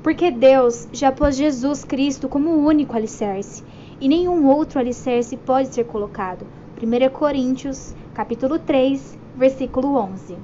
Porque Deus já pôs Jesus Cristo como o único alicerce, e nenhum outro alicerce pode ser colocado. 1 Coríntios, capítulo 3, versículo 11.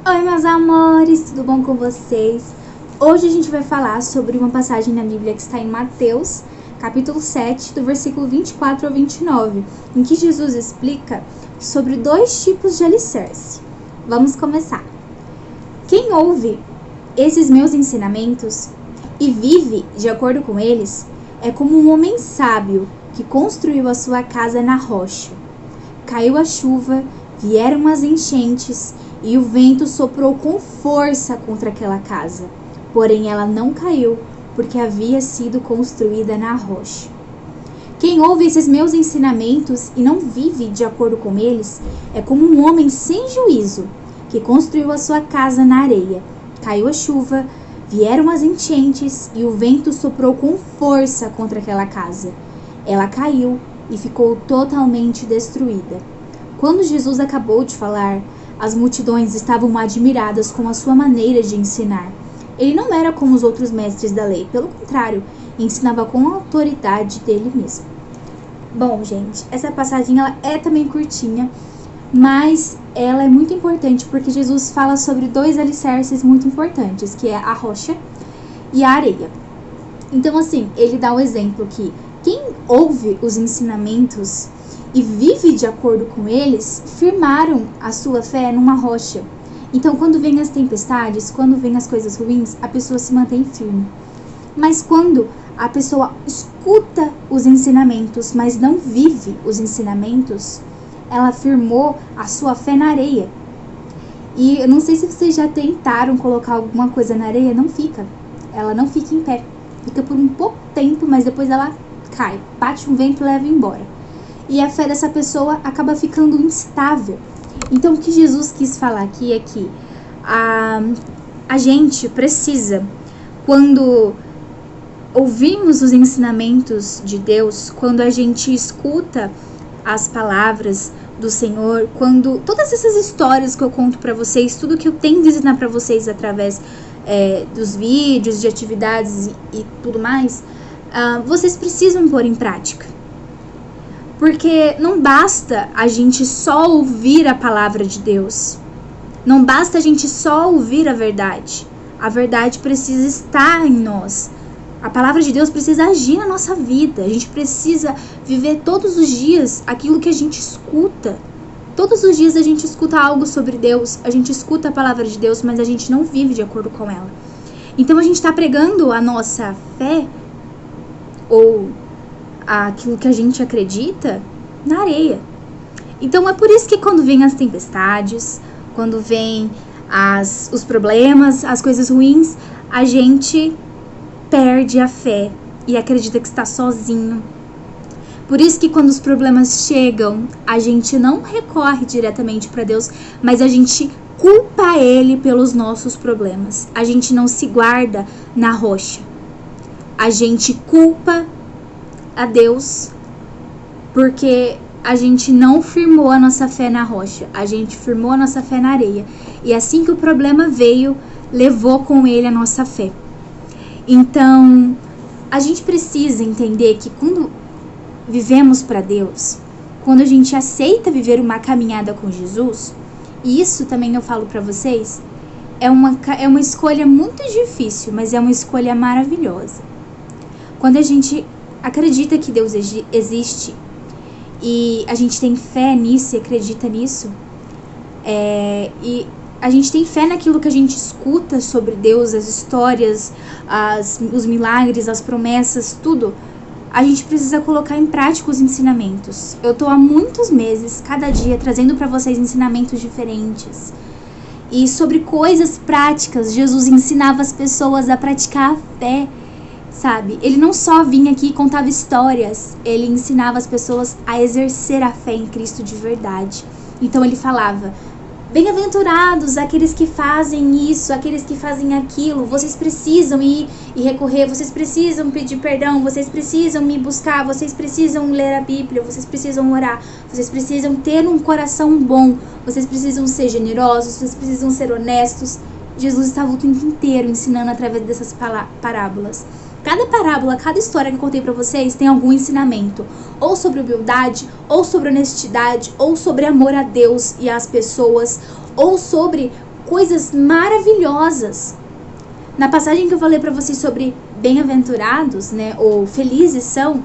Oi, meus amores, tudo bom com vocês? Hoje a gente vai falar sobre uma passagem na Bíblia que está em Mateus, capítulo 7, do versículo 24 ao 29, em que Jesus explica sobre 2 tipos de alicerce. Vamos começar. Quem ouve esses meus ensinamentos e vive de acordo com eles é como um homem sábio que construiu a sua casa na rocha. Caiu a chuva, vieram as enchentes e o vento soprou com força contra aquela casa. Porém, ela não caiu, porque havia sido construída na rocha. Quem ouve esses meus ensinamentos e não vive de acordo com eles é como um homem sem juízo que construiu a sua casa na areia. Caiu a chuva, vieram as enchentes e o vento soprou com força contra aquela casa. Ela caiu e ficou totalmente destruída. Quando Jesus acabou de falar, as multidões estavam admiradas com a sua maneira de ensinar. Ele não era como os outros mestres da lei, pelo contrário, ensinava com a autoridade dele mesmo. Bom, gente, essa passagem ela é também curtinha, mas ela é muito importante porque Jesus fala sobre 2 alicerces muito importantes, que é a rocha e a areia. Então, assim, ele dá o exemplo que quem ouve os ensinamentos e vive de acordo com eles, firmaram a sua fé numa rocha. Então, quando vem as tempestades, quando vem as coisas ruins, a pessoa se mantém firme. Mas quando a pessoa escuta os ensinamentos, mas não vive os ensinamentos, ela firmou a sua fé na areia. E eu não sei se vocês já tentaram colocar alguma coisa na areia, não fica. Ela não fica em pé. Fica por um pouco tempo, mas depois ela cai. Bate um vento e leva embora. E a fé dessa pessoa acaba ficando instável. Então o que Jesus quis falar aqui é que a gente precisa, quando ouvimos os ensinamentos de Deus, quando a gente escuta as palavras do Senhor, quando todas essas histórias que eu conto pra vocês, tudo que eu tenho de ensinar pra vocês através dos vídeos, de atividades e tudo mais, vocês precisam pôr em prática. Porque não basta a gente só ouvir a palavra de Deus. Não basta a gente só ouvir a verdade. A verdade precisa estar em nós. A palavra de Deus precisa agir na nossa vida. A gente precisa viver todos os dias aquilo que a gente escuta. Todos os dias a gente escuta algo sobre Deus. A gente escuta a palavra de Deus, mas a gente não vive de acordo com ela. Então a gente está pregando a nossa fé ou aquilo que a gente acredita na areia. Então é por isso que quando vem as tempestades, quando vem os problemas, as coisas ruins, a gente perde a fé e acredita que está sozinho. Por isso que quando os problemas chegam, a gente não recorre diretamente para Deus, mas a gente culpa Ele pelos nossos problemas. A gente não se guarda na rocha. A gente culpa a Deus porque a gente não firmou a nossa fé na rocha, a gente firmou a nossa fé na areia, e assim que o problema veio, levou com ele a nossa fé. Então a gente precisa entender que quando vivemos para Deus, quando a gente aceita viver uma caminhada com Jesus, e isso também eu falo para vocês, é uma escolha muito difícil, mas é uma escolha maravilhosa. Quando a gente acredita que Deus existe e a gente tem fé nisso e acredita nisso, e a gente tem fé naquilo que a gente escuta sobre Deus, as histórias, os milagres, as promessas, tudo, a gente precisa colocar em prática os ensinamentos. Eu tô há muitos meses, cada dia, trazendo para vocês ensinamentos diferentes. E sobre coisas práticas, Jesus ensinava as pessoas a praticar a fé, sabe? Ele não só vinha aqui e contava histórias, ele ensinava as pessoas a exercer a fé em Cristo de verdade. Então ele falava, Bem-aventurados aqueles que fazem isso, aqueles que fazem aquilo. Vocês precisam ir e recorrer, vocês precisam pedir perdão, vocês precisam me buscar, vocês precisam ler a Bíblia, vocês precisam orar, vocês precisam ter um coração bom, vocês precisam ser generosos, vocês precisam ser honestos. Jesus estava o tempo inteiro ensinando através dessas parábolas. Cada parábola, cada história que eu contei pra vocês tem algum ensinamento. Ou sobre humildade, ou sobre honestidade, ou sobre amor a Deus e às pessoas, ou sobre coisas maravilhosas. Na passagem que eu falei pra vocês sobre bem-aventurados, né, ou felizes são,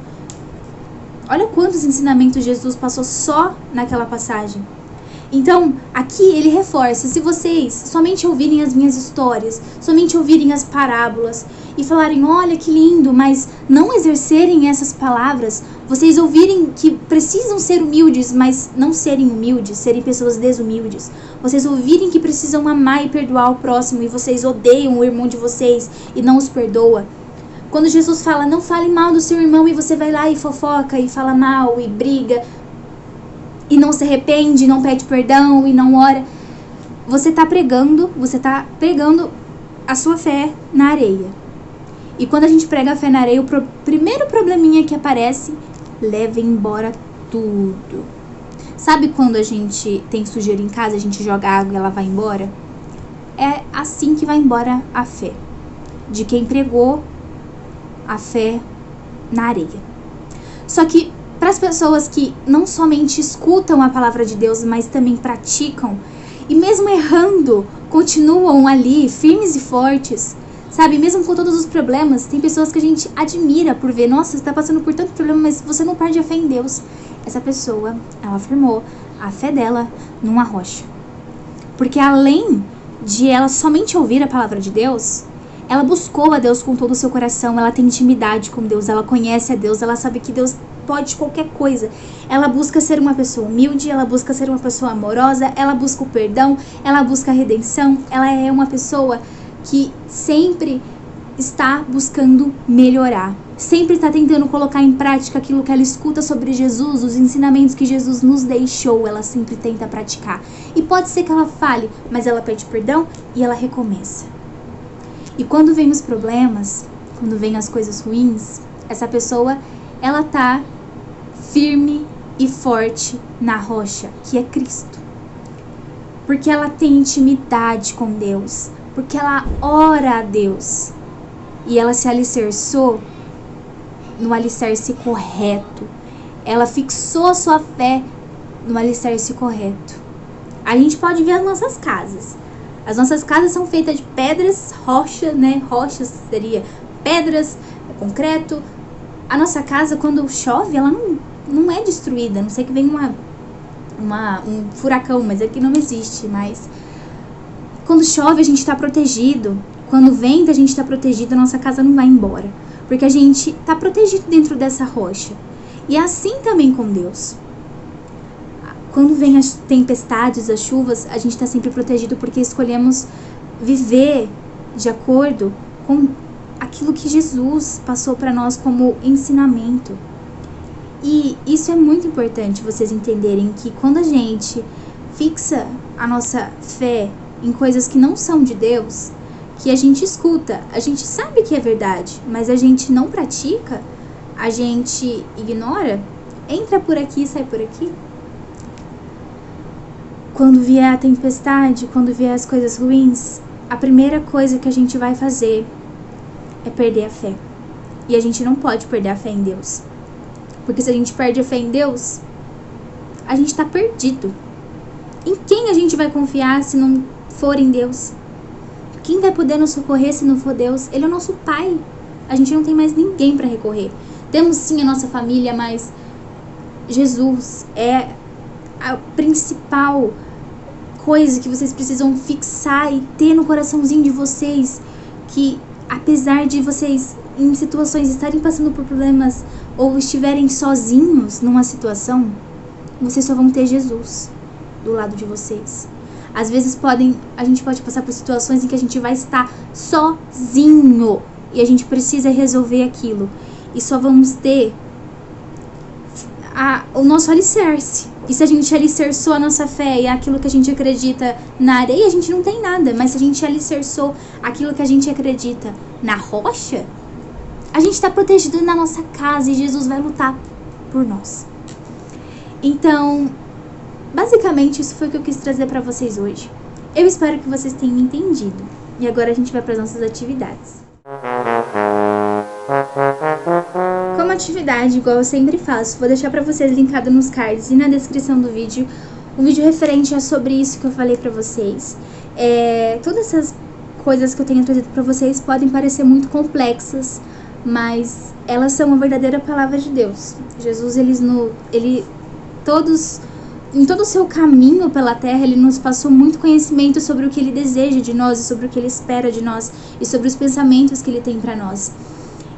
olha quantos ensinamentos Jesus passou só naquela passagem. Então, aqui ele reforça, se vocês somente ouvirem as minhas histórias, somente ouvirem as parábolas e falarem, olha que lindo, mas não exercerem essas palavras, vocês ouvirem que precisam ser humildes, mas não serem humildes, serem pessoas desumildes, vocês ouvirem que precisam amar e perdoar o próximo e vocês odeiam o irmão de vocês e não os perdoa. Quando Jesus fala, não fale mal do seu irmão e você vai lá e fofoca e fala mal e briga, e não se arrepende, não pede perdão e não ora, você está pregando a sua fé na areia. E quando a gente prega a fé na areia, o primeiro probleminha que aparece, leva embora tudo. Sabe quando a gente tem sujeira em casa, a gente joga água e ela vai embora? É assim que vai embora a fé de quem pregou a fé na areia. Só que para as pessoas que não somente escutam a palavra de Deus, mas também praticam, e mesmo errando, continuam ali, firmes e fortes, sabe? Mesmo com todos os problemas, tem pessoas que a gente admira por ver, nossa, você está passando por tanto problema, mas você não perde a fé em Deus. Essa pessoa, ela firmou a fé dela numa rocha. Porque além de ela somente ouvir a palavra de Deus, ela buscou a Deus com todo o seu coração, ela tem intimidade com Deus, ela conhece a Deus, ela sabe que Deus pode qualquer coisa. Ela busca ser uma pessoa humilde, ela busca ser uma pessoa amorosa, ela busca o perdão, ela busca a redenção, ela é uma pessoa que sempre está buscando melhorar, sempre está tentando colocar em prática aquilo que ela escuta sobre Jesus, os ensinamentos que Jesus nos deixou, ela sempre tenta praticar. E pode ser que ela fale, mas ela pede perdão e ela recomeça. E quando vem os problemas, quando vem as coisas ruins, essa pessoa, ela tá firme e forte na rocha, que é Cristo. Porque ela tem intimidade com Deus, porque ela ora a Deus. E ela se alicerçou no alicerce correto. Ela fixou a sua fé no alicerce correto. A gente pode ver as nossas casas. As nossas casas são feitas de pedras, rocha, né? Rochas seria pedras, concreto. A nossa casa, quando chove, ela não é destruída. A não sei que vem um furacão, mas aqui não existe. Mas quando chove, a gente está protegido. Quando venta, a gente está protegido. A nossa casa não vai embora. Porque a gente está protegido dentro dessa rocha. E é assim também com Deus. Quando vem as tempestades, as chuvas, a gente está sempre protegido porque escolhemos viver de acordo com aquilo que Jesus passou para nós como ensinamento. E isso é muito importante vocês entenderem que quando a gente fixa a nossa fé em coisas que não são de Deus, que a gente escuta, a gente sabe que é verdade, mas a gente não pratica, a gente ignora, entra por aqui e sai por aqui. Quando vier a tempestade, quando vier as coisas ruins, a primeira coisa que a gente vai fazer é perder a fé. E a gente não pode perder a fé em Deus. Porque se a gente perde a fé em Deus, a gente está perdido. Em quem a gente vai confiar se não for em Deus? Quem vai poder nos socorrer se não for Deus? Ele é o nosso Pai. A gente não tem mais ninguém para recorrer. Temos sim a nossa família, mas Jesus é a principal coisa que vocês precisam fixar e ter no coraçãozinho de vocês, que apesar de vocês em situações estarem passando por problemas ou estiverem sozinhos numa situação, vocês só vão ter Jesus do lado de vocês. Às vezes a gente pode passar por situações em que a gente vai estar sozinho e a gente precisa resolver aquilo. E só vamos ter o nosso alicerce. E se a gente alicerçou a nossa fé e aquilo que a gente acredita na areia, a gente não tem nada. Mas se a gente alicerçou aquilo que a gente acredita na rocha, a gente está protegido na nossa casa e Jesus vai lutar por nós. Então, basicamente, isso foi o que eu quis trazer para vocês hoje. Eu espero que vocês tenham entendido. E agora a gente vai para as nossas atividades. Como atividade, igual eu sempre faço, vou deixar para vocês linkado nos cards e na descrição do vídeo um vídeo referente a sobre isso que eu falei para vocês. Todas essas coisas que eu tenho trazido para vocês podem parecer muito complexas, mas elas são a verdadeira palavra de Deus. Jesus, em todo o seu caminho pela terra, ele nos passou muito conhecimento sobre o que ele deseja de nós, e sobre o que ele espera de nós, e sobre os pensamentos que ele tem para nós.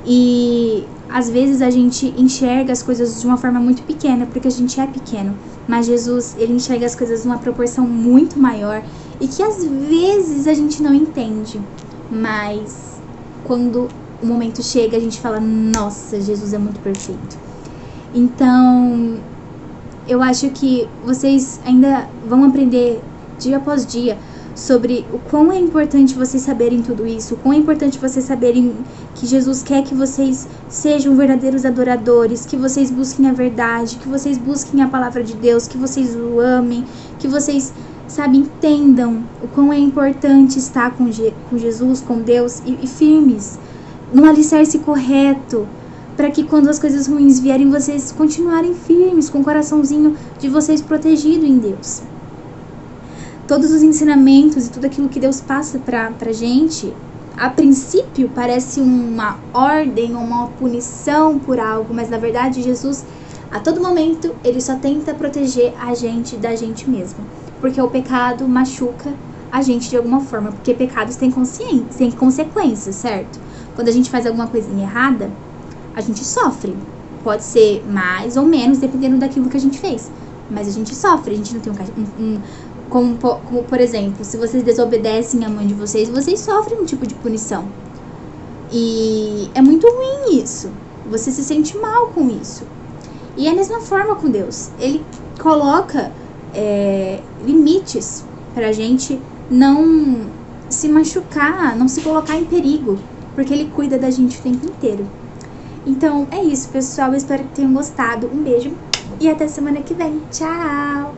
E às vezes a gente enxerga as coisas de uma forma muito pequena, porque a gente é pequeno. Mas Jesus, ele enxerga as coisas numa proporção muito maior, e que às vezes a gente não entende. Mas quando o momento chega, a gente fala, nossa, Jesus é muito perfeito. Então, eu acho que vocês ainda vão aprender dia após dia sobre o quão é importante vocês saberem tudo isso, o quão é importante vocês saberem que Jesus quer que vocês sejam verdadeiros adoradores, que vocês busquem a verdade, que vocês busquem a palavra de Deus, que vocês o amem, que vocês, entendam o quão é importante estar com Jesus, com Deus e firmes no alicerce correto, para que quando as coisas ruins vierem, vocês continuarem firmes, com o coraçãozinho de vocês protegido em Deus. Todos os ensinamentos e tudo aquilo que Deus passa pra gente, a princípio parece uma ordem ou uma punição por algo, mas na verdade Jesus, a todo momento, ele só tenta proteger a gente da gente mesmo. Porque o pecado machuca a gente de alguma forma, porque pecados têm consequências, certo? Quando a gente faz alguma coisinha errada, a gente sofre. Pode ser mais ou menos, dependendo daquilo que a gente fez. Mas a gente sofre, a gente não tem como, por exemplo, se vocês desobedecem a mãe de vocês, vocês sofrem um tipo de punição. E é muito ruim isso. Você se sente mal com isso. E é a mesma forma com Deus. Ele coloca limites pra gente não se machucar, não se colocar em perigo, porque ele cuida da gente o tempo inteiro. Então é isso, pessoal. Eu espero que tenham gostado. Um beijo e até semana que vem. Tchau!